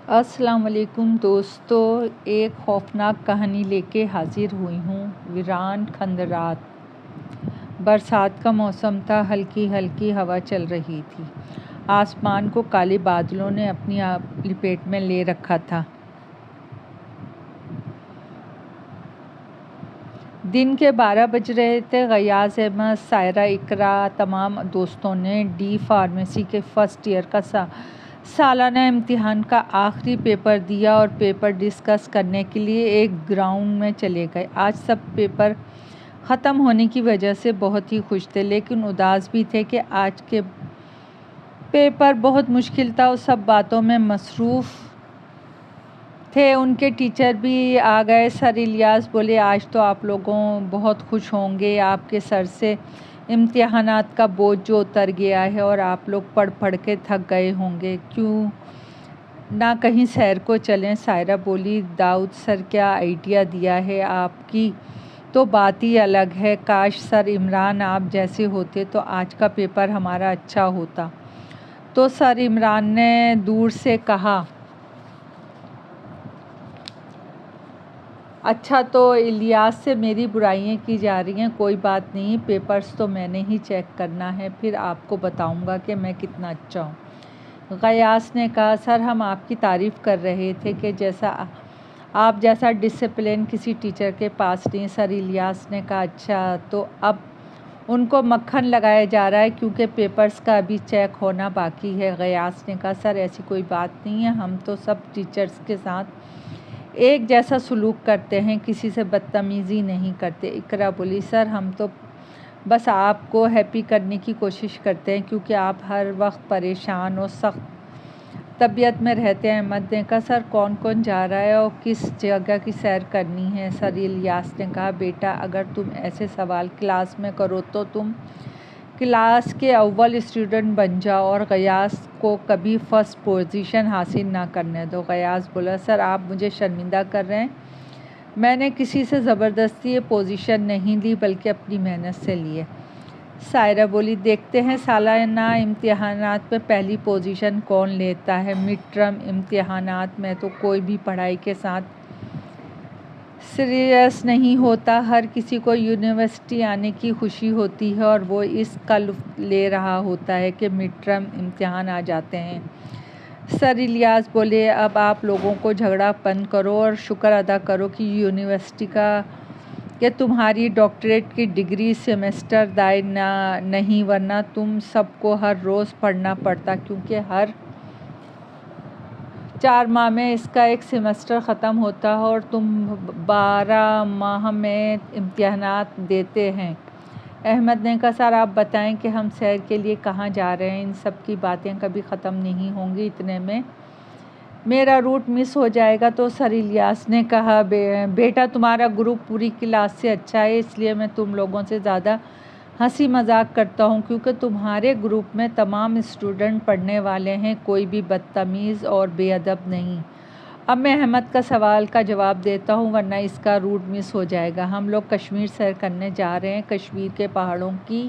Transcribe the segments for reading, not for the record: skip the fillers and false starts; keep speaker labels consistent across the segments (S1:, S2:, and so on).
S1: السلام علیکم دوستو، ایک خوفناک کہانی لے کے حاضر ہوئی ہوں۔ ویران کھنڈرات۔ برسات کا موسم تھا، ہلکی ہلکی ہوا چل رہی تھی، آسمان کو کالے بادلوں نے اپنی لپیٹ میں لے رکھا تھا۔ دن کے 12 بج رہے تھے۔ غیاث احمد، سائرہ، اقرا، تمام دوستوں نے ڈی فارمیسی کے فرسٹ ایئر کا سالانہ امتحان کا آخری پیپر دیا اور پیپر ڈسکس کرنے کے لیے ایک گراؤنڈ میں چلے گئے۔ آج سب پیپر ختم ہونے کی وجہ سے بہت ہی خوش تھے، لیکن اداس بھی تھے کہ آج کے پیپر بہت مشکل تھا اور سب باتوں میں مصروف تھے۔ ان کے ٹیچر بھی آ گئے۔ سر الیاس بولے، آج تو آپ لوگوں بہت خوش ہوں گے، آپ کے سر سے امتحانات کا بوجھ جو اتر گیا ہے اور آپ لوگ پڑھ کے تھک گئے ہوں گے، کیوں نہ کہیں سیر کو چلیں؟ سائرہ بولی، داؤد سر کیا آئیڈیا دیا ہے، آپ کی تو بات ہی الگ ہے۔ کاش سر عمران آپ جیسے ہوتے تو آج کا پیپر ہمارا اچھا ہوتا۔ تو سر عمران نے دور سے کہا، اچھا تو الیاس سے میری برائیاں کی جا رہی ہیں؟ کوئی بات نہیں، پیپرز تو میں نے ہی چیک کرنا ہے، پھر آپ کو بتاؤں گا کہ میں کتنا اچھا ہوں۔ غیاث نے کہا، سر ہم آپ کی تعریف کر رہے تھے کہ آپ جیسا ڈسپلن کسی ٹیچر کے پاس نہیں۔ سر الیاس نے کہا، اچھا تو اب ان کو مکھن لگایا جا رہا ہے کیونکہ پیپرز کا ابھی چیک ہونا باقی ہے۔ غیاث نے کہا، سر ایسی کوئی بات نہیں ہے، ہم تو سب ٹیچرز کے ساتھ ایک جیسا سلوک کرتے ہیں، کسی سے بدتمیزی نہیں کرتے۔ اقرا بولی، سر ہم تو بس آپ کو ہیپی کرنے کی کوشش کرتے ہیں کیونکہ آپ ہر وقت پریشان اور سخت طبیعت میں رہتے ہیں۔ احمد نے کہا، سر کون کون جا رہا ہے اور کس جگہ کی سیر کرنی ہے؟ سر الیاس نے کہا، بیٹا اگر تم ایسے سوال کلاس میں کرو تو تم کلاس کے اول اسٹوڈنٹ بن جاؤ اور غیاث کو کبھی فرسٹ پوزیشن حاصل نہ کرنے دو۔ غیاث بولا، سر آپ مجھے شرمندہ کر رہے ہیں، میں نے کسی سے زبردستی یہ پوزیشن نہیں لی بلکہ اپنی محنت سے لی ہے۔ سائرہ بولی، دیکھتے ہیں سالانہ امتحانات میں پہلی پوزیشن کون لیتا ہے۔ مڈ ٹرم امتحانات میں تو کوئی بھی پڑھائی کے ساتھ سیریس نہیں ہوتا، ہر کسی کو یونیورسٹی آنے کی خوشی ہوتی ہے اور وہ اس کا لطف لے رہا ہوتا ہے کہ مڈ ٹرم امتحان آ جاتے ہیں۔ سر الیاس بولے، اب آپ لوگوں کو جھگڑا بند کرو اور شکر ادا کرو کہ یونیورسٹی کہ تمہاری ڈاکٹریٹ کی ڈگری سیمسٹر دار نہیں، ورنہ تم سب کو ہر روز پڑھنا پڑتا کیونکہ ہر 4 ماہ میں اس کا ایک سیمسٹر ختم ہوتا ہے اور تم 12 ماہ میں امتحانات دیتے ہیں۔ احمد نے کہا، سر آپ بتائیں کہ ہم سیر کے لیے کہاں جا رہے ہیں؟ ان سب کی باتیں کبھی ختم نہیں ہوں گی، اتنے میں میرا روٹ مس ہو جائے گا۔ تو سر الیاس نے کہا، بیٹا تمہارا گروپ پوری کلاس سے اچھا ہے، اس لیے میں تم لوگوں سے زیادہ ہنسی مذاق کرتا ہوں کیونکہ تمہارے گروپ میں تمام اسٹوڈنٹ پڑھنے والے ہیں، کوئی بھی بدتمیز اور بے ادب نہیں۔ اب میں احمد کا سوال کا جواب دیتا ہوں ورنہ اس کا روٹ مس ہو جائے گا۔ ہم لوگ کشمیر سیر کرنے جا رہے ہیں، کشمیر کے پہاڑوں کی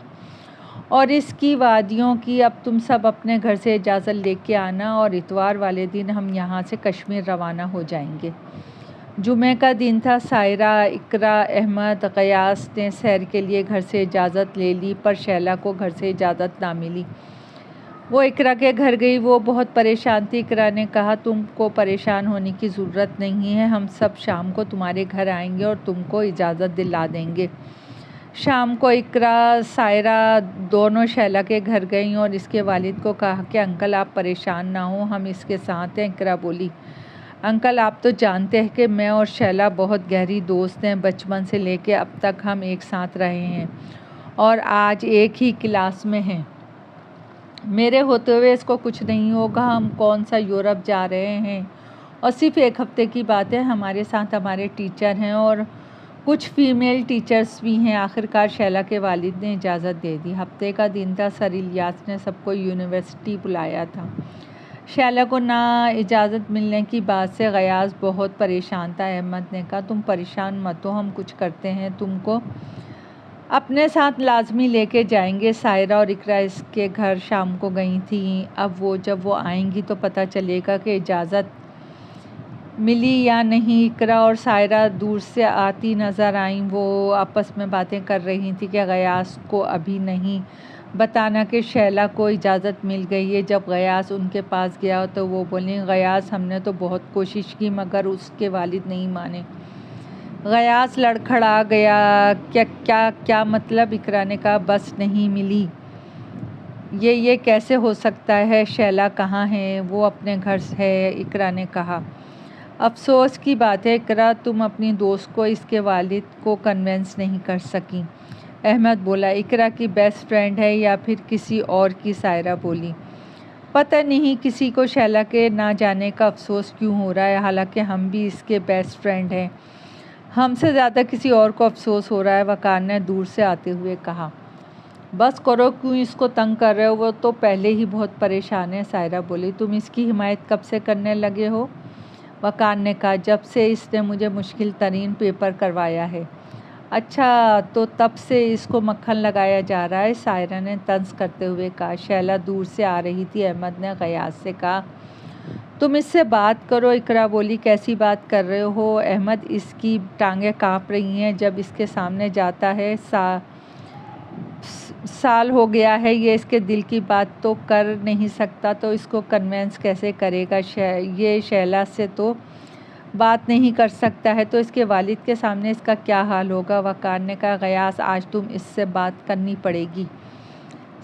S1: اور اس کی وادیوں کی۔ اب تم سب اپنے گھر سے اجازت لے کے آنا اور اتوار والے دن ہم یہاں سے کشمیر روانہ ہو جائیں گے۔ جمعے کا دن تھا۔ سائرہ، اقرا، احمد، غیاث نے سیر کے لیے گھر سے اجازت لے لی، پر شیلا کو گھر سے اجازت نہ ملی۔ وہ اقرا کے گھر گئی، وہ بہت پریشان تھی۔ اقرا نے کہا، تم کو پریشان ہونے کی ضرورت نہیں ہے، ہم سب شام کو تمہارے گھر آئیں گے اور تم کو اجازت دلا دیں گے۔ شام کو اقرا، سائرہ دونوں شیلا کے گھر گئیں اور اس کے والد کو کہا کہ انکل آپ پریشان نہ ہوں، ہم اس کے ساتھ ہیں۔ اقرا بولی، انکل آپ تو جانتے ہیں کہ میں اور شیلا بہت گہری دوست ہیں، بچپن سے لے کے اب تک ہم ایک ساتھ رہے ہیں اور آج ایک ہی کلاس میں ہیں، میرے ہوتے ہوئے اس کو کچھ نہیں ہوگا۔ ہم کون سا یورپ جا رہے ہیں اور صرف ایک ہفتے کی بات ہے، ہمارے ساتھ ہمارے ٹیچر ہیں اور کچھ فیمیل ٹیچرز بھی ہیں۔ آخرکار شیلا کے والد نے اجازت دے دی۔ ہفتے کا دن تھا، سر الیاس نے سب کو یونیورسٹی بلایا تھا۔ شیلا کو نہ اجازت ملنے کی بات سے غیاث بہت پریشان تھا۔ احمد نے کہا، تم پریشان مت ہو، ہم کچھ کرتے ہیں، تم کو اپنے ساتھ لازمی لے کے جائیں گے۔ سائرہ اور اقرا اس کے گھر شام کو گئی تھیں، اب جب وہ آئیں گی تو پتہ چلے گا کہ اجازت ملی یا نہیں؟ اقرا اور سائرہ دور سے آتی نظر آئیں۔ وہ آپس میں باتیں کر رہی تھیں کہ غیاث کو ابھی نہیں بتانا کہ شیلا کو اجازت مل گئی ہے۔ جب غیاث ان کے پاس گیا تو وہ بولیں، غیاث ہم نے تو بہت کوشش کی مگر اس کے والد نہیں مانے۔ غیاث لڑکھڑا گیا، کیا مطلب؟ اقرا نے کہا، بس نہیں ملی۔ یہ کیسے ہو سکتا ہے؟ شیلا کہاں ہے؟ وہ اپنے گھر ہے، اقرا نے کہا۔ افسوس کی بات ہے اقرا، تم اپنی دوست کو اس کے والد کو کنونس نہیں کر سکیں۔ احمد بولا، اقرا کی بیسٹ فرینڈ ہے یا پھر کسی اور کی؟ سائرہ بولی، پتہ نہیں کسی کو شیلا کے نہ جانے کا افسوس کیوں ہو رہا ہے، حالانکہ ہم بھی اس کے بیسٹ فرینڈ ہیں۔ ہم سے زیادہ کسی اور کو افسوس ہو رہا ہے، وقار نے دور سے آتے ہوئے کہا۔ بس کرو، کیوں اس کو تنگ کر رہے ہو؟ وہ تو پہلے ہی بہت پریشان ہے۔ سائرہ بولی، تم اس کی حمایت کب سے کرنے لگے ہو؟ وقار نے کہا، جب سے اس نے مجھے مشکل ترین پیپر کروایا ہے۔ اچھا، تو تب سے اس کو مکھن لگایا جا رہا ہے؟ سائرہ نے طنز کرتے ہوئے کہا۔ شیلا دور سے آ رہی تھی۔ احمد نے غیاث سے کہا، تم اس سے بات کرو۔ اقرا بولی، کیسی بات کر رہے ہو احمد؟ اس کی ٹانگیں کانپ رہی ہیں جب اس کے سامنے جاتا ہے۔ سال ہو گیا ہے، یہ اس کے دل کی بات تو کر نہیں سکتا تو اس کو کنونس کیسے کرے گا؟ یہ شیلا سے تو بات نہیں کر سکتا ہے تو اس کے والد کے سامنے اس کا کیا حال ہوگا؟ وقار نے کہا، غیاث آج تم اس سے بات کرنی پڑے گی۔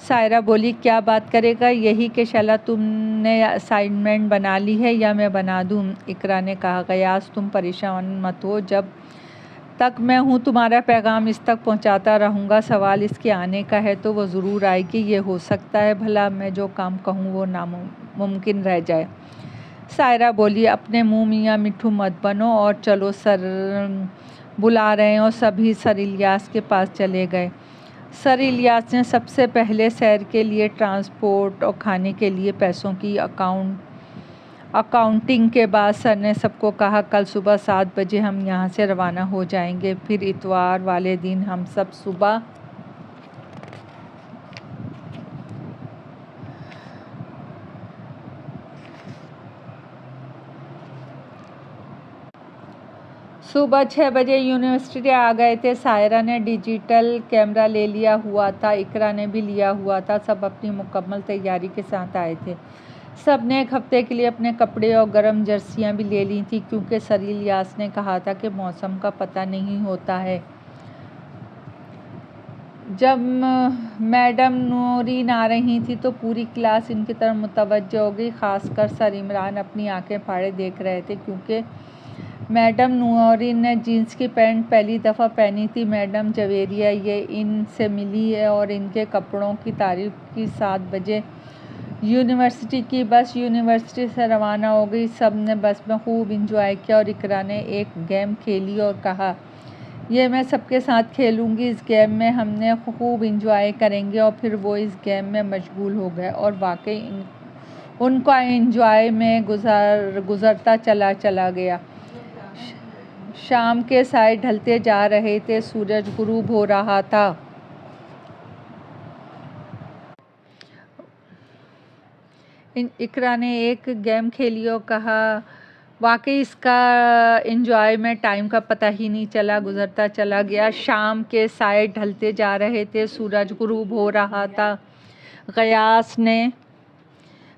S1: سائرہ بولی، کیا بات کرے گا؟ یہی کہ شیلا تم نے اسائنمنٹ بنا لی ہے یا میں بنا دوں؟ اقرا نے کہا، غیاث تم پریشان مت ہو، جب تک میں ہوں تمہارا پیغام اس تک پہنچاتا رہوں گا۔ سوال اس کے آنے کا ہے تو وہ ضرور آئے گی۔ یہ ہو سکتا ہے بھلا میں جو کام کہوں وہ ناممکن رہ جائے۔ سائرہ بولی، اپنے منہ میاں مٹھو مت بنو، اور چلو سر بلا رہے ہیں۔ اور سبھی سر الیاس کے پاس چلے گئے۔ سر الیاس نے سب سے پہلے سیر کے لیے ٹرانسپورٹ اور کھانے کے لیے پیسوں کی اکاؤنٹنگ کے بعد سر نے سب کو کہا، کل صبح 7 بجے ہم یہاں سے روانہ ہو جائیں گے، پھر اتوار والے دن ہم سب صبح صبح 6 بجے یونیورسٹی آ گئے تھے۔ سائرہ نے ڈیجیٹل کیمرہ لے لیا ہوا تھا، اقرا نے بھی لیا ہوا تھا۔ سب اپنی مکمل تیاری کے ساتھ آئے تھے۔ سب نے ایک ہفتے کے لیے اپنے کپڑے اور گرم جرسیاں بھی لے لی تھیں، کیونکہ سر الیاس نے کہا تھا کہ موسم کا پتہ نہیں ہوتا ہے۔ جب میڈم نورین آ رہی تھی تو پوری کلاس ان کی طرف متوجہ ہو گئی، خاص کر سر عمران اپنی آنکھیں پھاڑے دیکھ رہے تھے، کیونکہ میڈم نورین نے جینس کی پینٹ پہلی دفعہ پہنی تھی۔ میڈم جویریہ یہ ان سے ملی اور ان کے کپڑوں کی تعریف کی۔ 7 بجے یونیورسٹی کی بس یونیورسٹی سے روانہ ہو گئی۔ سب نے بس میں خوب انجوائے کیا اور اقرا نے ایک گیم کھیلی اور کہا، یہ میں سب کے ساتھ کھیلوں گی، اس گیم میں ہم نے خوب انجوائے کریں گے۔ اور پھر وہ اس گیم میں مشغول ہو گئے اور واقعی ان کا انجوائے میں گزرتا چلا گیا۔ شام کے سائے ڈھلتے جا رہے تھے، سورج غروب ہو رہا تھا۔ اقرا نے ایک گیم کھیلی اور کہا، واقعی اس کا انجوائے میں ٹائم کا پتہ ہی نہیں چلا، گزرتا چلا گیا۔ شام کے سائے ڈھلتے جا رہے تھے، سورج غروب ہو رہا تھا۔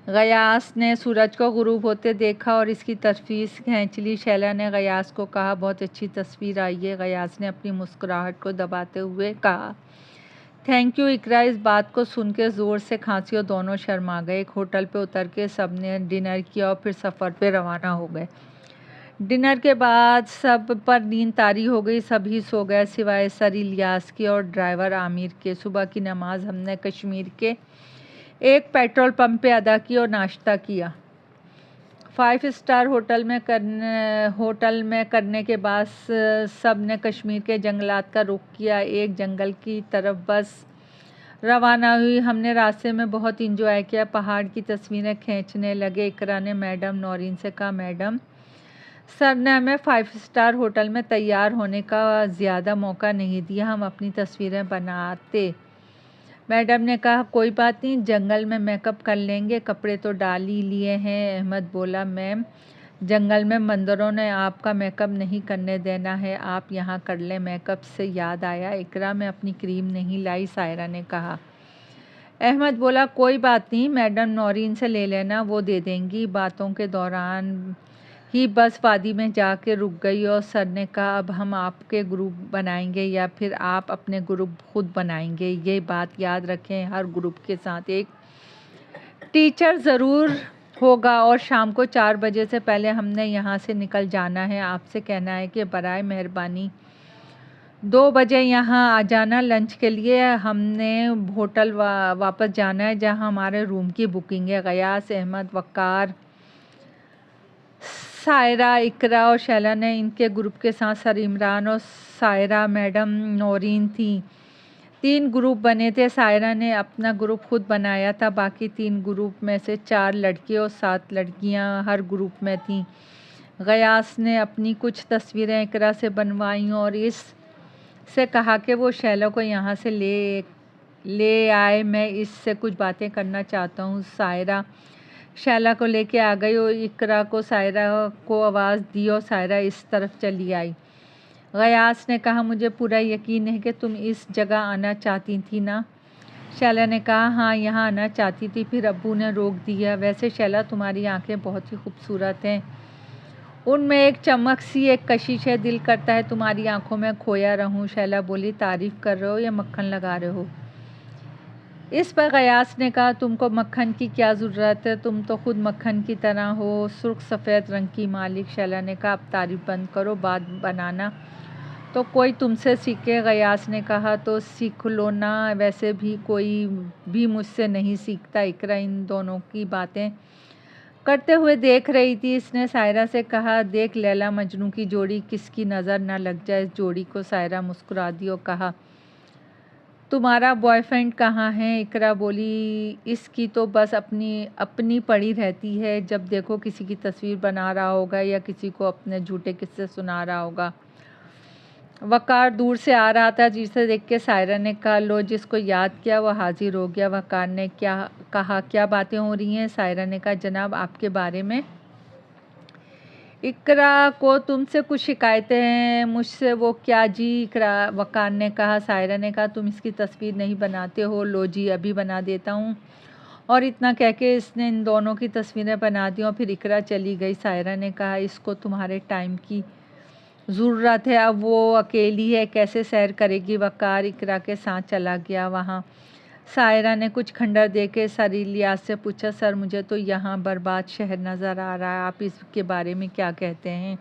S1: غیاث نے سورج کو غروب ہوتے دیکھا اور اس کی تصویر کھینچ لی۔ شیلا نے غیاث کو کہا، بہت اچھی تصویر آئی ہے۔ غیاث نے اپنی مسکراہٹ کو دباتے ہوئے کہا، تھینک یو اقرا۔ اس بات کو سن کے زور سے کھانسی اور دونوں شرما گئے۔ ایک ہوٹل پہ اتر کے سب نے ڈنر کیا اور پھر سفر پہ روانہ ہو گئے۔ ڈنر کے بعد سب پر نیند طاری ہو گئی، سبھی سو گئے سوائے سر الیاس کے اور ڈرائیور عامر کے۔ صبح کی نماز ہم نے کشمیر کے ایک پیٹرول پمپ پہ ادا کی اور ناشتہ کیا۔ 5 اسٹار ہوٹل میں کرنے کے بعد سب نے کشمیر کے جنگلات کا رخ کیا۔ ایک جنگل کی طرف بس روانہ ہوئی۔ ہم نے راستے میں بہت انجوائے کیا، پہاڑ کی تصویریں کھینچنے لگے۔ اقرا نے میڈم نورین سے کہا، میڈم سر نے ہمیں 5 اسٹار ہوٹل میں تیار ہونے کا زیادہ موقع نہیں دیا، ہم اپنی تصویریں بناتے۔ میڈم نے کہا، کوئی بات نہیں، جنگل میں میک اپ کر لیں گے، کپڑے تو ڈال ہی لیے ہیں۔ احمد بولا، میم جنگل میں بندروں نے آپ کا میک اپ نہیں کرنے دینا ہے، آپ یہاں کر لیں۔ میک اپ سے یاد آیا اقرا میں اپنی کریم نہیں لائی، سائرہ نے کہا۔ احمد بولا کوئی بات نہیں، میڈم نورین سے لے لینا، وہ دے دیں گی۔ باتوں کے دوران ہی بس وادی میں جا کے رک گئی اور سر نے کہا اب ہم آپ کے گروپ بنائیں گے یا پھر آپ اپنے گروپ خود بنائیں گے؟ یہ بات یاد رکھیں، ہر گروپ کے ساتھ ایک ٹیچر ضرور ہوگا اور شام کو 4 بجے سے پہلے ہم نے یہاں سے نکل جانا ہے۔ آپ سے کہنا ہے کہ برائے مہربانی 2 بجے یہاں آ جانا لنچ کے لیے۔ ہم نے ہوٹل واپس جانا ہے جہاں ہمارے روم کی بکنگ ہے۔ غیاث، احمد، وقار، سائرہ، اقرا اور شیلا نے ان کے گروپ کے ساتھ سر عمران اور سائرہ میڈم نورین تھیں۔ 3 گروپ بنے تھے۔ سائرہ نے اپنا گروپ خود بنایا تھا، باقی 3 گروپ میں سے 4 لڑکے اور 7 لڑکیاں ہر گروپ میں تھیں۔ غیاث نے اپنی کچھ تصویریں اقرا سے بنوائیں اور اس سے کہا کہ وہ شیلا کو یہاں سے لے آئے، میں اس سے کچھ باتیں کرنا چاہتا ہوں۔ سائرہ شیلا کو لے کے آ گئی اور اقرا کو سائرہ کو آواز دی اور سائرہ اس طرف چلی آئی۔ غیاث نے کہا مجھے پورا یقین ہے کہ تم اس جگہ آنا چاہتی تھی نا؟ شیلا نے کہا ہاں یہاں آنا چاہتی تھی، پھر ابو نے روک دیا۔ ویسے شیلا تمہاری آنکھیں بہت ہی خوبصورت ہیں، ان میں ایک چمک سی، ایک کشش ہے، دل کرتا ہے تمہاری آنکھوں میں کھویا رہوں۔ شیلا بولی تعریف کر رہے ہو یا مکھن لگا رہے ہو؟ اس پر غیاث نے کہا تم کو مکھن کی کیا ضرورت ہے، تم تو خود مکھن کی طرح ہو، سرخ سفید رنگ کی مالک۔ شیلا نے کہا اب تعریف بند کرو، بات بنانا تو کوئی تم سے سیکھے۔ غیاث نے کہا تو سیکھ لو نا، ویسے بھی کوئی بھی مجھ سے نہیں سیکھتا۔ اقرا ان دونوں کی باتیں کرتے ہوئے دیکھ رہی تھی۔ اس نے سائرہ سے کہا دیکھ لیلا مجنوں کی جوڑی، کس کی نظر نہ لگ جائے اس جوڑی کو۔ سائرہ مسکرا دی اور کہا تمہارا بوائے فرینڈ کہاں ہے؟ اقرا بولی اس کی تو بس اپنی پڑی رہتی ہے، جب دیکھو کسی کی تصویر بنا رہا ہوگا یا کسی کو اپنے جھوٹے قصے سنا رہا ہوگا۔ وقار دور سے آ رہا تھا، جسے دیکھ کے سائرہ نے کہا لو جس کو یاد کیا وہ حاضر ہو گیا۔ وقار نے کہا کیا باتیں ہو رہی ہیں؟ سائرہ نے کہا جناب آپ کے بارے میں۔ اقرا کو تم سے کچھ شکایتیں ہیں؟ مجھ سے وہ کیا جی؟ وقار نے کہا۔ سائرہ نے کہا تم اس کی تصویر نہیں بناتے ہو؟ لو جی ابھی بنا دیتا ہوں۔ اور اتنا کہہ کے اس نے ان دونوں کی تصویریں بنا دی اور پھر اقرا چلی گئی۔ سائرہ نے کہا اس کو تمہارے ٹائم کی ضرورت ہے، اب وہ اکیلی ہے، کیسے سیر کرے گی؟ وقار اقرا کے ساتھ چلا گیا۔ وہاں سائرہ نے کچھ کھنڈر دے کے سر الیاس سے پوچھا سر مجھے تو یہاں برباد شہر نظر آ رہا ہے، آپ اس کے بارے میں کیا کہتے ہیں؟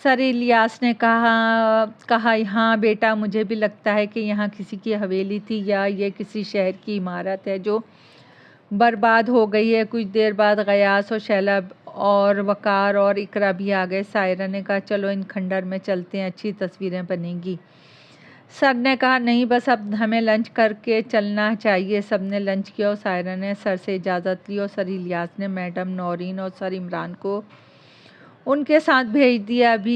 S1: سر الیاس نے کہا ہاں بیٹا مجھے بھی لگتا ہے کہ یہاں کسی کی حویلی تھی یا یہ کسی شہر کی عمارت ہے جو برباد ہو گئی ہے۔ کچھ دیر بعد غیاث اور شیلا اور وقار اور اقرا بھی آ گئے۔ سائرہ نے کہا چلو ان کھنڈر میں چلتے ہیں، اچھی تصویریں بنیں گی۔ سر نے کہا نہیں بس اب ہمیں لنچ کر کے چلنا چاہیے۔ سب نے لنچ کیا اور سائرہ نے سر سے اجازت لی اور سر الیاس نے میڈم نورین اور سر عمران کو ان کے ساتھ بھیج دیا۔ ابھی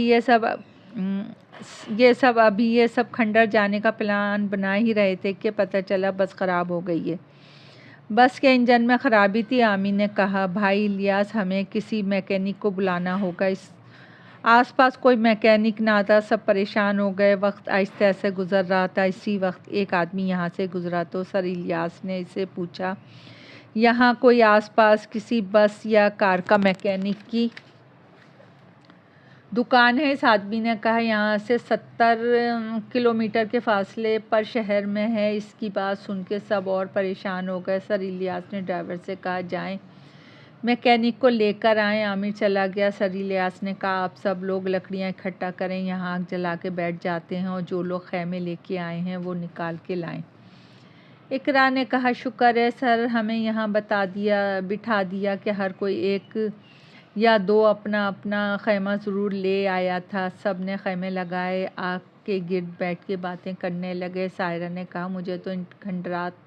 S1: یہ سب کھنڈر جانے کا پلان بنا ہی رہے تھے کہ پتہ چلا بس خراب ہو گئی ہے۔ بس کے انجن میں خرابی تھی۔ عامر نے کہا بھائی الیاس ہمیں کسی میکینک کو بلانا ہوگا، اس آس پاس کوئی میکینک نہ تھا، سب پریشان ہو گئے۔ وقت آہستہ آہستہ گزر رہا تھا، اسی وقت ایک آدمی یہاں سے گزرا تو سر الیاس نے اسے پوچھا یہاں کوئی آس پاس کسی بس یا کار کا میکینک کی دکان ہے؟ اس آدمی نے کہا یہاں سے 70 کلومیٹر کے فاصلے پر شہر میں ہے۔ اس کی بات سن کے سب اور پریشان ہو گئے۔ سر الیاس نے ڈرائیور سے کہا جائیں میکینک کو لے کر آئیں۔ عامر چلا گیا۔ سر الیاس نے کہا آپ سب لوگ لکڑیاں اکٹھا کریں، یہاں آگ جلا کے بیٹھ جاتے ہیں اور جو لوگ خیمے لے کے آئے ہیں وہ نکال کے لائیں۔ اقرا نے کہا شکر ہے سر ہمیں یہاں بٹھا دیا کہ ہر کوئی 1 یا 2 اپنا اپنا خیمہ ضرور لے آیا تھا۔ سب نے خیمے لگائے، آگ کے گرد بیٹھ کے باتیں کرنے لگے۔ سائرہ نے کہا مجھے تو ان کھنڈرات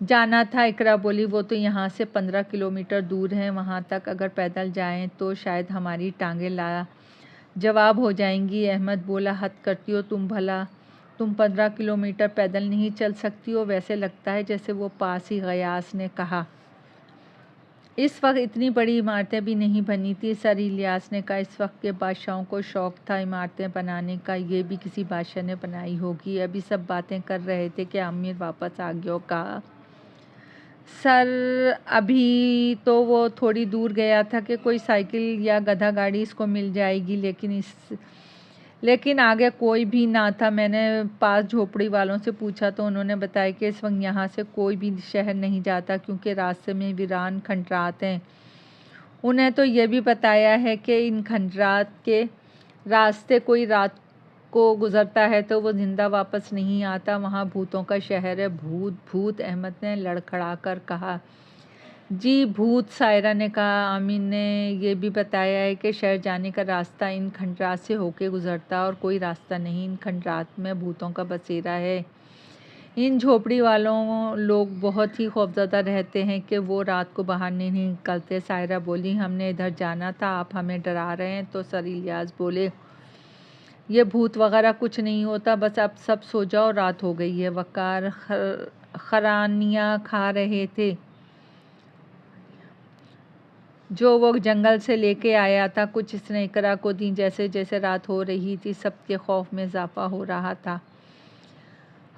S1: جانا تھا۔ اقرا بولی وہ تو یہاں سے 15 کلومیٹر دور ہیں، وہاں تک اگر پیدل جائیں تو شاید ہماری ٹانگیں لاجواب ہو جائیں گی۔ احمد بولا حد کرتی ہو تم، بھلا تم 15 کلومیٹر پیدل نہیں چل سکتی ہو؟ ویسے لگتا ہے جیسے وہ پاس ہی۔ غیاث نے کہا اس وقت اتنی بڑی عمارتیں بھی نہیں بنی تھی۔ سر الیاس نے کہا اس وقت کے بادشاہوں کو شوق تھا عمارتیں بنانے کا، یہ بھی کسی بادشاہ نے بنائی ہوگی۔ ابھی سب باتیں کر رہے تھے کہ عامر واپس آ گیا اور کہا سر ابھی تو وہ تھوڑی دور گیا تھا کہ کوئی سائیکل یا گدھا گاڑی اس کو مل جائے گی، لیکن آگے کوئی بھی نہ تھا۔ میں نے پاس جھوپڑی والوں سے پوچھا تو انہوں نے بتایا کہ اس وقت یہاں سے کوئی بھی شہر نہیں جاتا کیونکہ راستے میں ویران کھنڈرات ہیں۔ انہیں تو یہ بھی بتایا ہے کہ ان کھنڈرات کے راستے کوئی رات کو گزرتا ہے تو وہ زندہ واپس نہیں آتا، وہاں بھوتوں کا شہر ہے۔ بھوت؟ احمد نے لڑکھڑا کر کہا۔ جی بھوت، سائرہ نے کہا۔ عامر نے یہ بھی بتایا ہے کہ شہر جانے کا راستہ ان کھنڈرات سے ہو کے گزرتا اور کوئی راستہ نہیں، ان کھنڈرات میں بھوتوں کا بسیرا ہے۔ ان جھوپڑی والوں لوگ بہت ہی خوفزدہ رہتے ہیں کہ وہ رات کو باہر نہیں نکلتے۔ سائرہ بولی ہم نے ادھر جانا تھا، آپ ہمیں ڈرا رہے ہیں۔ تو سر الیاس بولے یہ بھوت وغیرہ کچھ نہیں ہوتا، بس اب سب سو جاؤ، رات ہو گئی ہے۔ وقار خرانیاں کھا رہے تھے جو وہ جنگل سے لے کے آیا تھا، کچھ اس نے اقرا کو دیں۔ جیسے جیسے رات ہو رہی تھی سب کے خوف میں اضافہ ہو رہا تھا۔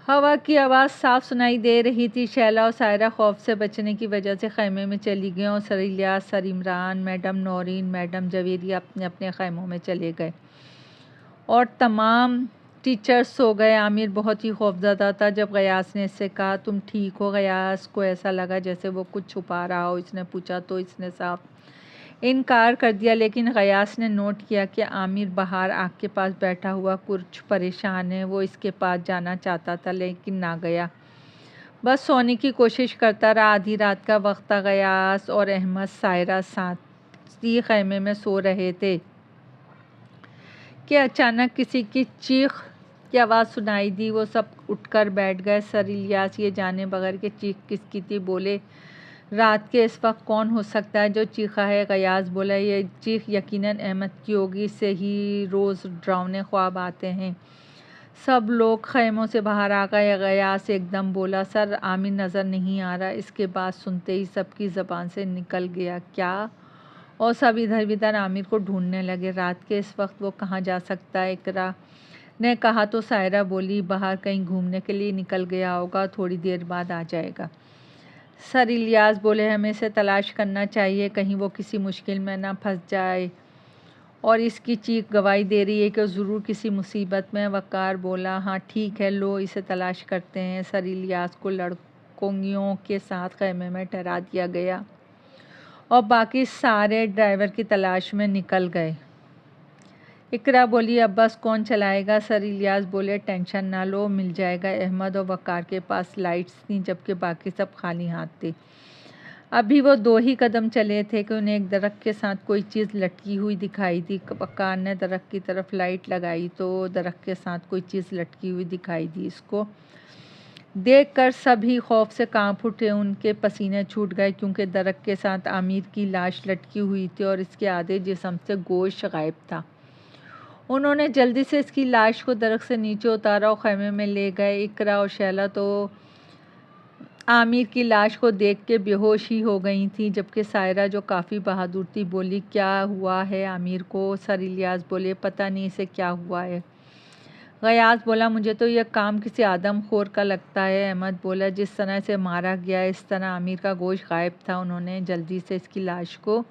S1: ہوا کی آواز صاف سنائی دے رہی تھی۔ شیلا اور سائرہ خوف سے بچنے کی وجہ سے خیمے میں چلی گئیں اور سر الیاس، سر عمران، میڈم نورین، میڈم جویریہ اپنے اپنے خیموں میں چلے گئے اور تمام ٹیچرز سو گئے۔ عامر بہت ہی خوفزدہ تھا جب غیاث نے اس سے کہا تم ٹھیک ہو؟ غیاث کو ایسا لگا جیسے وہ کچھ چھپا رہا ہو۔ اس نے پوچھا تو اس نے صاف انکار کر دیا، لیکن غیاث نے نوٹ کیا کہ عامر باہر آگ کے پاس بیٹھا ہوا کچھ پریشان ہے۔ وہ اس کے پاس جانا چاہتا تھا لیکن نہ گیا، بس سونے کی کوشش کرتا رہا۔ آدھی رات کا وقت تھا۔ غیاث اور احمد سائرہ ساتھی خیمے میں سو رہے تھے کہ اچانک کسی کی چیخ کی آواز سنائی دی۔ وہ سب اٹھ کر بیٹھ گئے۔ سر الیاس یہ جانے بغیر کہ چیخ کس کی تھی بولے رات کے اس وقت کون ہو سکتا ہے جو چیخا ہے؟ غیاث بولا یہ چیخ یقیناً احمد کی ہوگی، اس سے ہی روز ڈراؤنے خواب آتے ہیں۔ سب لوگ خیموں سے باہر آ گئے۔ غیاث ایک دم بولا سر عامر نظر نہیں آ رہا۔ اس کے بعد سنتے ہی سب کی زبان سے نکل گیا کیا؟ اور سب ادھر ادھر عامر کو ڈھونڈنے لگے۔ رات کے اس وقت وہ کہاں جا سکتا ہے؟ اقرا نے کہا تو سائرہ بولی باہر کہیں گھومنے کے لیے نکل گیا ہوگا، تھوڑی دیر بعد آ جائے گا۔ سر الیاس بولے ہمیں اسے تلاش کرنا چاہیے، کہیں وہ کسی مشکل میں نہ پھنس جائے، اور اس کی چیخ گواہی دے رہی ہے کہ ضرور کسی مصیبت میں۔ وقار بولا ہاں ٹھیک ہے، لو اسے تلاش کرتے ہیں۔ سر الیاس کو لڑکیوں کے ساتھ خیمے میں ٹھہرا دیا گیا اور باقی سارے ڈرائیور کی تلاش میں نکل گئے۔ اقرا بولی اب بس کون چلائے گا؟ سر الیاس بولے ٹینشن نہ لو، مل جائے گا۔ احمد اور وقار کے پاس لائٹس تھیں جبکہ باقی سب خالی ہاتھ تھے۔ ابھی وہ 2 ہی قدم چلے تھے کہ انہیں ایک درخت کے ساتھ کوئی چیز لٹکی ہوئی دکھائی دی۔ وقار نے درخت کی طرف لائٹ لگائی تو درخت کے ساتھ کوئی چیز لٹکی ہوئی دکھائی دی۔ اس کو دیکھ کر سب ہی خوف سے کانپ اٹھے، ان کے پسینے چھوٹ گئے کیونکہ درخت کے ساتھ عامر کی لاش لٹکی ہوئی تھی اور اس کے آدھے جسم سے گوشت غائب تھا۔ انہوں نے جلدی سے اس کی لاش کو درخت سے نیچے اتارا اور خیمے میں لے گئے۔ اقرا اور شیلا تو عامر کی لاش کو دیکھ کے بے ہوش ہی ہو گئی تھیں، جبکہ سائرہ جو کافی بہادر تھی بولی کیا ہوا ہے عامر کو؟ سر الیاس بولے پتہ نہیں اسے کیا ہوا ہے۔ غیاث بولا مجھے تو یہ کام کسی آدم خور کا لگتا ہے۔ احمد بولا جس طرح اسے مارا گیا اس طرح عامر کا گوشت غائب تھا، انہوں نے جلدی سے اس کی لاش کو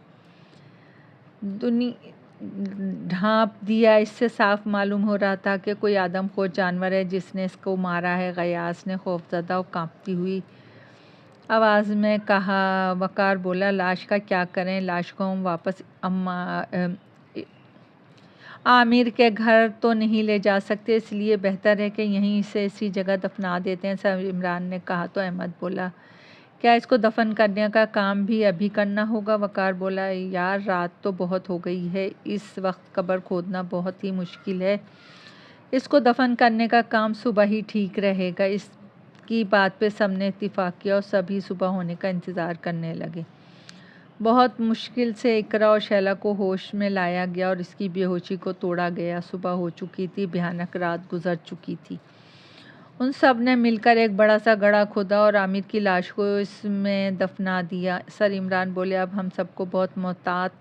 S1: ڈھانپ دیا، اس سے صاف معلوم ہو رہا تھا کہ کوئی آدم خور جانور ہے جس نے اس کو مارا ہے۔ غیاث نے خوفزدہ اور کانپتی ہوئی آواز میں کہا۔ وقار بولا لاش کا کیا کریں؟ لاش کو ہم واپس عامر کے گھر تو نہیں لے جا سکتے، اس لیے بہتر ہے کہ یہیں سے اسی جگہ دفنا دیتے ہیں۔ سر عمران نے کہا تو احمد بولا کیا اس کو دفن کرنے کا کام بھی ابھی کرنا ہوگا؟ وقار بولا یار رات تو بہت ہو گئی ہے، اس وقت قبر کھودنا بہت ہی مشکل ہے، اس کو دفن کرنے کا کام صبح ہی ٹھیک رہے گا۔ اس کی بات پہ سب نے اتفاق کیا اور سبھی صبح ہونے کا انتظار کرنے لگے۔ بہت مشکل سے اقرا اور شیلا کو ہوش میں لایا گیا اور اس کی بے ہوشی کو توڑا گیا۔ صبح ہو چکی تھی، بھیانک رات گزر چکی تھی ان سب نے مل کر ایک بڑا سا گڑھا کھودا اور عامر کی لاش کو اس میں دفنا دیا۔ سر عمران بولے، اب ہم سب کو بہت محتاط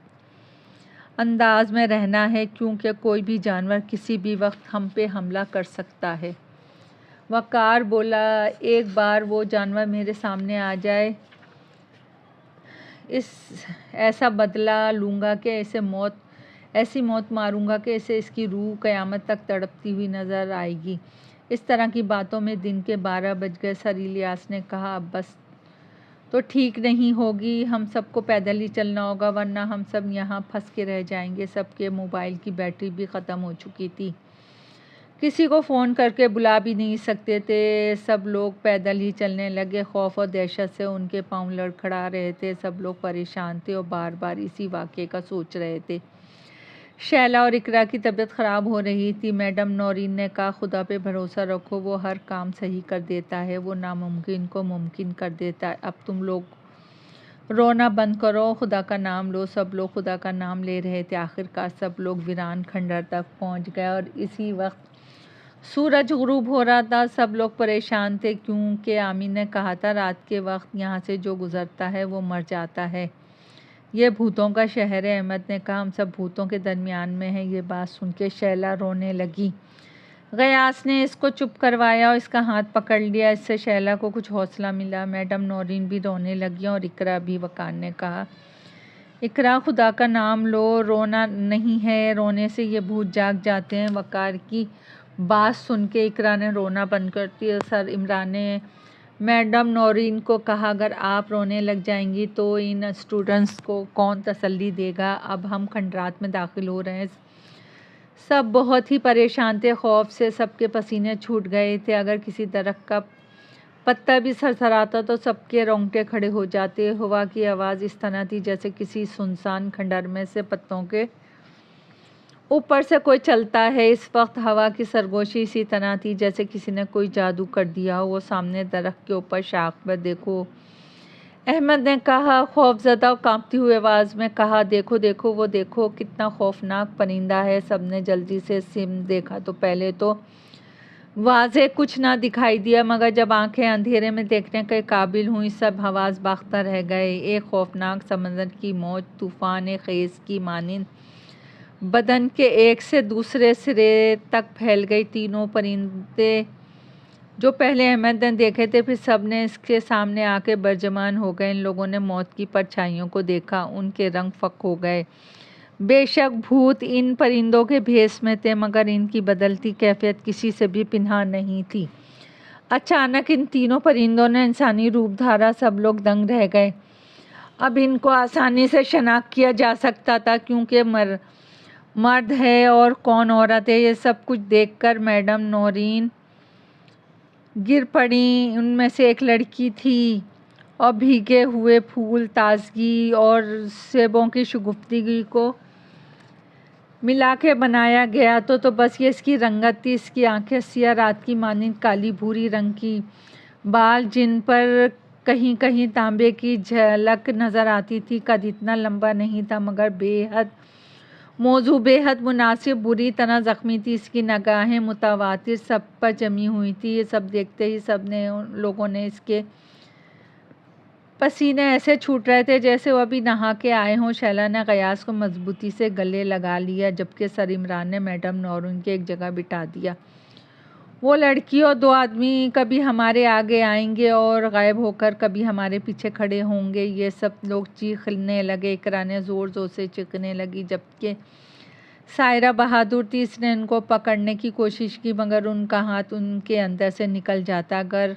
S1: انداز میں رہنا ہے کیونکہ کوئی بھی جانور کسی بھی وقت ہم پہ حملہ کر سکتا ہے۔ وقار بولا، ایک بار وہ جانور میرے سامنے آ جائے ایسا بدلہ لوں گا کہ ایسی موت ماروں گا کہ اس کی روح قیامت تک تڑپتی ہوئی نظر آئے گی۔ اس طرح کی باتوں میں دن کے 12 بج گئے۔ سر الیاس نے کہا، اب بس تو ٹھیک نہیں ہوگی، ہم سب کو پیدل ہی چلنا ہوگا ورنہ ہم سب یہاں پھنس کے رہ جائیں گے۔ سب کے موبائل کی بیٹری بھی ختم ہو چکی تھی، کسی کو فون کر کے بلا بھی نہیں سکتے تھے۔ سب لوگ پیدل ہی چلنے لگے۔ خوف اور دہشت سے ان کے پاؤں لڑکھڑا رہے تھے۔ سب لوگ پریشان تھے اور بار بار اسی واقعے کا سوچ رہے تھے۔ شیلا اور اقرا کی طبیعت خراب ہو رہی تھی۔ میڈم نورین نے کہا، خدا پہ بھروسہ رکھو، وہ ہر کام صحیح کر دیتا ہے، وہ ناممکن کو ممکن کر دیتا ہے۔ اب تم لوگ رونا بند کرو، خدا کا نام لو۔ سب لوگ خدا کا نام لے رہے تھے۔ آخرکار سب لوگ ویران کھنڈر تک پہنچ گئے اور اسی وقت سورج غروب ہو رہا تھا۔ سب لوگ پریشان تھے کیونکہ عامر نے کہا تھا، رات کے وقت یہاں سے جو گزرتا ہے وہ مر جاتا ہے، یہ بھوتوں کا شہر ہے۔ احمد نے کہا، ہم سب بھوتوں کے درمیان میں ہیں۔ یہ بات سن کے شیلا رونے لگی۔ غیاث نے اس کو چپ کروایا اور اس کا ہاتھ پکڑ لیا، اس سے شیلا کو کچھ حوصلہ ملا۔ میڈم نورین بھی رونے لگی اور اقرا بھی۔ وقار نے کہا، اقرا خدا کا نام لو، رونا نہیں ہے، رونے سے یہ بھوت جاگ جاتے ہیں۔ وقار کی بات سن کے اقرا نے رونا بند کر دیا۔ سر عمران نے میڈم نورین کو کہا، اگر آپ رونے لگ جائیں گی تو ان اسٹوڈنٹس کو کون تسلی دے گا؟ اب ہم کھنڈرات میں داخل ہو رہے ہیں۔ سب بہت ہی پریشان تھے، خوف سے سب کے پسینے چھوٹ گئے تھے۔ اگر کسی درخت کا پتا بھی سرسراتا تو سب کے رونگٹے کھڑے ہو جاتے۔ ہوا کی آواز اس طرح تھی جیسے کسی سنسان کھنڈر میں سے پتوں کے اوپر سے کوئی چلتا ہے۔ اس وقت ہوا کی سرگوشی اسی طرح تھی جیسے کسی نے کوئی جادو کر دیا ہو۔ وہ سامنے درخت کے اوپر شاخ پر دیکھو، احمد نے کہا، خوف زدہ اور کانپتی ہوئی آواز میں کہا، دیکھو دیکھو، وہ دیکھو، کتنا خوفناک پرندہ ہے۔ سب نے جلدی سے سمت دیکھا تو پہلے تو واضح کچھ نہ دکھائی دیا، مگر جب آنکھیں اندھیرے میں دیکھنے کے قابل ہوئیں، سب حواس باختہ رہ گئے۔ ایک خوفناک سمندر کی موج طوفان خیز کی مانند بدن کے ایک سے دوسرے سرے تک پھیل گئی۔ تینوں پرندے جو پہلے احمد نے دیکھے تھے پھر سب نے اس کے سامنے آ کے برجمان ہو گئے۔ ان لوگوں نے موت کی پرچھائیوں کو دیکھا، ان کے رنگ فک ہو گئے۔ بے شک بھوت ان پرندوں کے بھیس میں تھے، مگر ان کی بدلتی کیفیت کسی سے بھی پنہاں نہیں تھی۔ اچانک ان تینوں پرندوں نے انسانی روپ دھارا۔ سب لوگ دنگ رہ گئے۔ اب ان کو آسانی سے شناخت کیا جا سکتا تھا کیونکہ مرد ہے اور کون عورت ہے۔ یہ سب کچھ دیکھ کر میڈم نورین گر پڑیں۔ ان میں سے ایک لڑکی تھی اور بھیگے ہوئے پھول، تازگی اور سیبوں کی شگفتگی کو ملا کے بنایا گیا تو بس یہ اس کی رنگت تھی۔ اس کی آنکھیں سیاہ رات کی مانند کالی بھوری رنگ کی، بال جن پر کہیں کہیں تانبے کی جھلک نظر آتی تھی۔ قد اتنا لمبا نہیں تھا مگر موضوع بے حد مناسب، بری طرح زخمی تھی۔ اس کی نگاہیں متواتر سب پر جمی ہوئی تھی۔ یہ سب دیکھتے ہی سب لوگوں نے اس کے پسینے ایسے چھوٹ رہے تھے جیسے وہ ابھی نہا کے آئے ہوں۔ شیلا نے غیاث کو مضبوطی سے گلے لگا لیا جبکہ سر عمران نے میڈم نورین کو ایک جگہ بٹھا دیا۔ وہ لڑکی اور دو آدمی کبھی ہمارے آگے آئیں گے اور غائب ہو کر کبھی ہمارے پیچھے کھڑے ہوں گے۔ یہ سب لوگ چیخنے لگے۔ اقرا نے زور زور سے چیخنے لگی جبکہ سائرہ بہادر تھی۔ اس نے ان کو پکڑنے کی کوشش کی مگر ان کا ہاتھ ان کے اندر سے نکل جاتا۔ اگر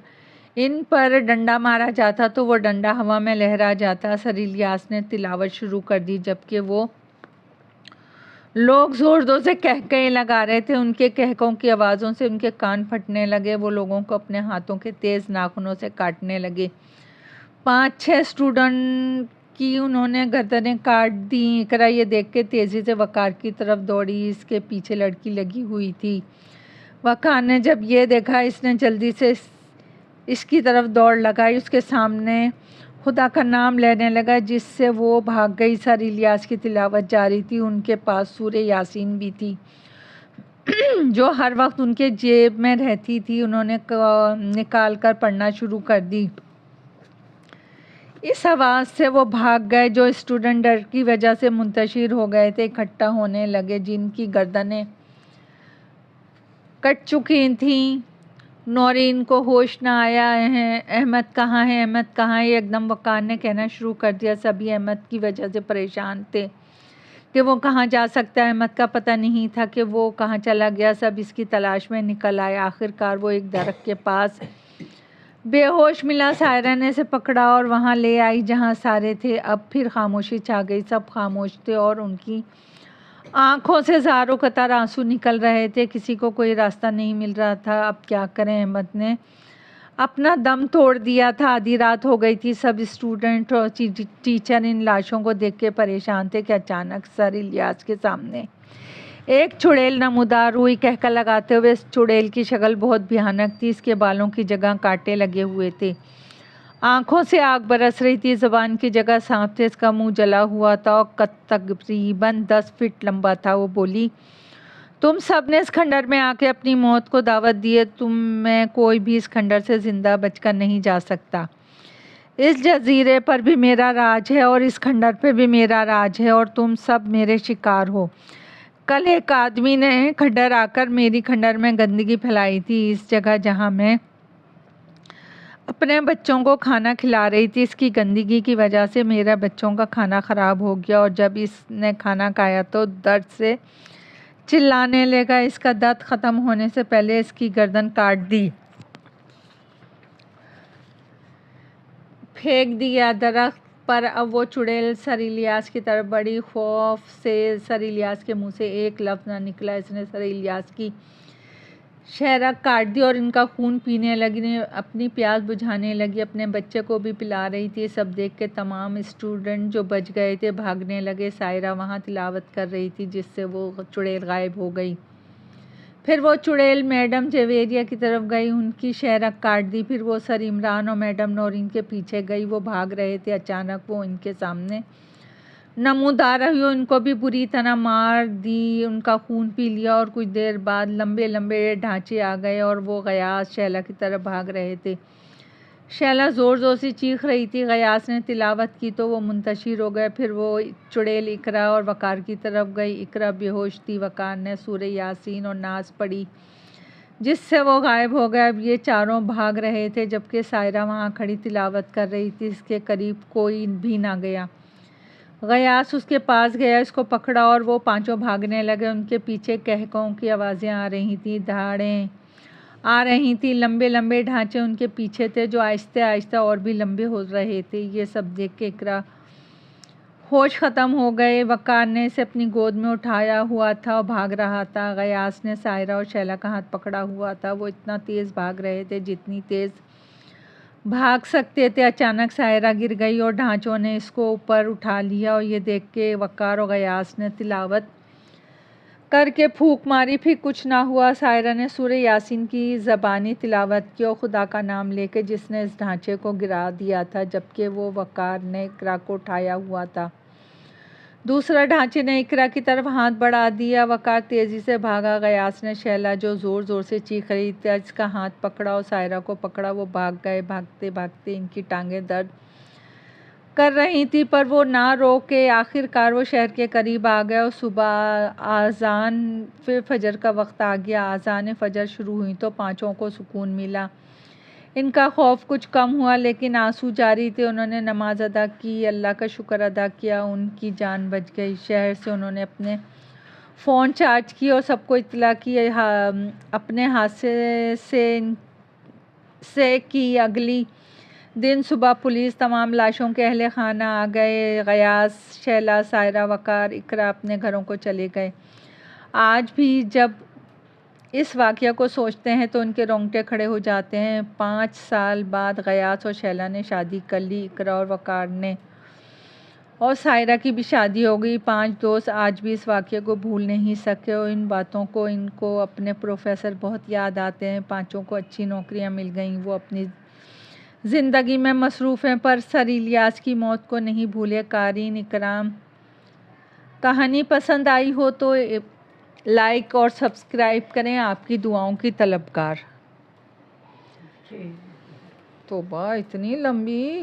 S1: ان پر ڈنڈا مارا جاتا تو وہ ڈنڈا ہوا میں لہرا جاتا۔ سر الیاس نے تلاوت شروع کر دی جبکہ وہ لوگ زور زور سے قہقہے لگا رہے تھے۔ ان کے قہقہوں کی آوازوں سے ان کے کان پھٹنے لگے۔ وہ لوگوں کو اپنے ہاتھوں کے تیز ناخنوں سے کاٹنے لگے۔ 5-6 اسٹوڈنٹ کی انہوں نے گردنیں کاٹ دیں۔ اقرا یہ دیکھ کے تیزی سے وقار کی طرف دوڑی، اس کے پیچھے لڑکی لگی ہوئی تھی۔ وقار نے جب یہ دیکھا اس نے جلدی سے اس کی طرف دوڑ لگائی، اس کے سامنے خدا کا نام لینے لگا جس سے وہ بھاگ گئی۔ سر الیاس کی تلاوت جاری تھی، ان کے پاس سورہ یاسین بھی تھی۔ جو ہر وقت ان کے جیب میں رہتی تھی انہوں نے نکال کر پڑھنا شروع کر دی۔ اس آواز سے وہ بھاگ گئے۔ جو اسٹوڈنٹ ڈر کی وجہ سے منتشر ہو گئے تھے اکٹھا ہونے لگے، جن کی گردنیں کٹ چکی تھیں۔ نورین کو ہوش نہ آیا۔ احمد کہاں ہے، احمد کہاں ہے؟ ایک دم وقار نے کہنا شروع کر دیا۔ سبھی احمد کی وجہ سے پریشان تھے کہ وہ کہاں جا سکتا ہے۔ احمد کا پتہ نہیں تھا کہ وہ کہاں چلا گیا۔ سب اس کی تلاش میں نکل آئے۔ آخر کار وہ ایک درخت کے پاس بے ہوش ملا۔ سائرہ نے اسے پکڑا اور وہاں لے آئی جہاں سارے تھے۔ اب پھر خاموشی چھا گئی۔ سب خاموش تھے اور ان کی آنکھوں سے زاروں قطار آنسو نکل رہے تھے۔ کسی کو کوئی راستہ نہیں مل رہا تھا۔ اب کیا کریں؟ احمد نے اپنا دم توڑ دیا تھا۔ آدھی رات ہو گئی تھی۔ سب اسٹوڈنٹ اور ٹیچر ان لاشوں کو دیکھ کے پریشان تھے کہ اچانک سر الیاس کے سامنے ایک چڑیل نمودار ہوئی۔ کہکہ لگاتے ہوئے اس چڑیل کی شکل بہت بھیانک تھی۔ اس کے بالوں کی جگہ کانٹے لگے ہوئے تھے، آنکھوں سے آگ برس رہی تھی، زبان کی جگہ سانپ تھے، اس کا منہ جلا ہوا تھا اور قد تقریباً 10 فٹ لمبا تھا۔ وہ بولی، تم سب نے اس کھنڈر میں آ کے اپنی موت کو دعوت دی ہے۔ تم میں کوئی بھی اس کھنڈر سے زندہ بچ کر نہیں جا سکتا۔ اس جزیرے پر بھی میرا راج ہے اور اس کھنڈر پہ بھی میرا راج ہے اور تم سب میرے شکار ہو۔ کل ایک آدمی نے کھنڈر آ کر میری کھنڈر میں گندگی پھیلائی تھی۔ اس جگہ جہاں میں اپنے بچوں کو کھانا کھلا رہی تھی، اس کی گندگی کی وجہ سے میرے بچوں کا کھانا خراب ہو گیا اور جب اس نے کھانا کھایا تو درد سے چلانے لگا۔ اس کا درد ختم ہونے سے پہلے اس کی گردن کاٹ دی، پھینک دیا درخت پر۔ اب وہ چڑیل سر الیاس کی طرف بڑی خوف سے سر الیاس کے منہ سے ایک لفظ نہ نکلا۔ اس نے سر الیاس کی شہرک کاٹ دی اور ان کا خون پینے لگی، اپنی پیاس بجھانے لگی، اپنے بچے کو بھی پلا رہی تھی۔ سب دیکھ کے تمام اسٹوڈنٹ جو بچ گئے تھے بھاگنے لگے۔ سائرہ وہاں تلاوت کر رہی تھی جس سے وہ چڑیل غائب ہو گئی۔ پھر وہ چڑیل میڈم جویریہ کی طرف گئی، ان کی شہرک کاٹ دی۔ پھر وہ سر عمران اور میڈم نورین کے پیچھے گئی، وہ بھاگ رہے تھے۔ اچانک وہ ان کے سامنے نمودار ہوئی، ان کو بھی بری طرح مار دی، ان کا خون پی لیا اور کچھ دیر بعد لمبے لمبے ڈھانچے آ گئے اور وہ غیاث شیلا کی طرف بھاگ رہے تھے۔ شیلا زور زور سے چیخ رہی تھی۔ غیاث نے تلاوت کی تو وہ منتشر ہو گئے۔ پھر وہ چڑیل اقرا اور وقار کی طرف گئی۔ اقرا بے ہوش تھی، وقار نے سورہ یاسین اور ناس پڑھی جس سے وہ غائب ہو گئے۔ اب یہ چاروں بھاگ رہے تھے جبکہ سائرہ وہاں کھڑی تلاوت کر رہی تھی۔ اس کے قریب کوئی بھی نہ گیا۔ غیاث اس کے پاس گیا، اس کو پکڑا اور وہ پانچوں بھاگنے لگے۔ ان کے پیچھے قہقہوں کی آوازیں آ رہی تھیں، دھاڑیں آ رہی تھیں، لمبے لمبے ڈھانچے ان کے پیچھے تھے جو آہستہ آہستہ اور بھی لمبے ہو رہے تھے۔ یہ سب دیکھ کے اقرا ہوش ختم ہو گئے۔ وقار نے اسے اپنی گود میں اٹھایا ہوا تھا اور بھاگ رہا تھا۔ غیاث نے سائرہ اور شیلا کا ہاتھ پکڑا ہوا تھا، وہ اتنا تیز بھاگ رہے تھے جتنی تیز بھاگ سکتے تھے۔ اچانک سائرہ گر گئی اور ڈھانچوں نے اس کو اوپر اٹھا لیا اور یہ دیکھ کے وقار اور غیاث نے تلاوت کر کے پھونک ماری، پھر کچھ نہ ہوا۔ سائرہ نے سورہ یاسین کی زبانی تلاوت کی اور خدا کا نام لے کے جس نے اس ڈھانچے کو گرا دیا تھا، جبکہ وہ وقار نے اقرا کو اٹھایا ہوا تھا۔ دوسرا ڈھانچے نے اقرا کی طرف ہاتھ بڑھا دیا۔ وقار تیزی سے بھاگا۔ غیاث نے شیلا جو زور زور سے چیخ رہی تھی اس کا ہاتھ پکڑا اور سائرہ کو پکڑا۔ وہ بھاگ گئے۔ بھاگتے بھاگتے ان کی ٹانگیں درد کر رہی تھی پر وہ نہ روکے۔ آخر کار وہ شہر کے قریب آ گئے اور صبح اذان فجر کا وقت آ گیا۔ اذان فجر شروع ہوئی تو پانچوں کو سکون ملا۔ ان کا خوف کچھ کم ہوا لیکن آنسو جاری تھے۔ انہوں نے نماز ادا کی، اللہ کا شکر ادا کیا، ان کی جان بچ گئی۔ شہر سے انہوں نے اپنے فون چارج کیے اور سب کو اطلاع کی۔ اپنے حادثے سے کی اگلی دن صبح پولیس تمام لاشوں کے اہل خانہ آ گئے۔ غیاث، شیلا، سائرہ، وقار، اقرا اپنے گھروں کو چلے گئے۔ آج بھی جب اس واقعہ کو سوچتے ہیں تو ان کے رونگٹے کھڑے ہو جاتے ہیں۔ 5 سال بعد غیاث اور شیلا نے شادی کر لی۔ اقرا اور وقار نے اور سائرہ کی بھی شادی ہو گئی۔ 5 دوست آج بھی اس واقعے کو بھول نہیں سکے اور ان باتوں کو ان کو اپنے پروفیسر بہت یاد آتے ہیں۔ پانچوں کو اچھی نوکریاں مل گئیں، وہ اپنی زندگی میں مصروف ہیں پر سر الیاس کی موت کو نہیں بھولے۔ قارئین اکرام، کہانی پسند آئی ہو تو لائک اور سبسکرائب کریں، آپ کی دعاؤں کی طلبگار۔ توبہ اتنی لمبی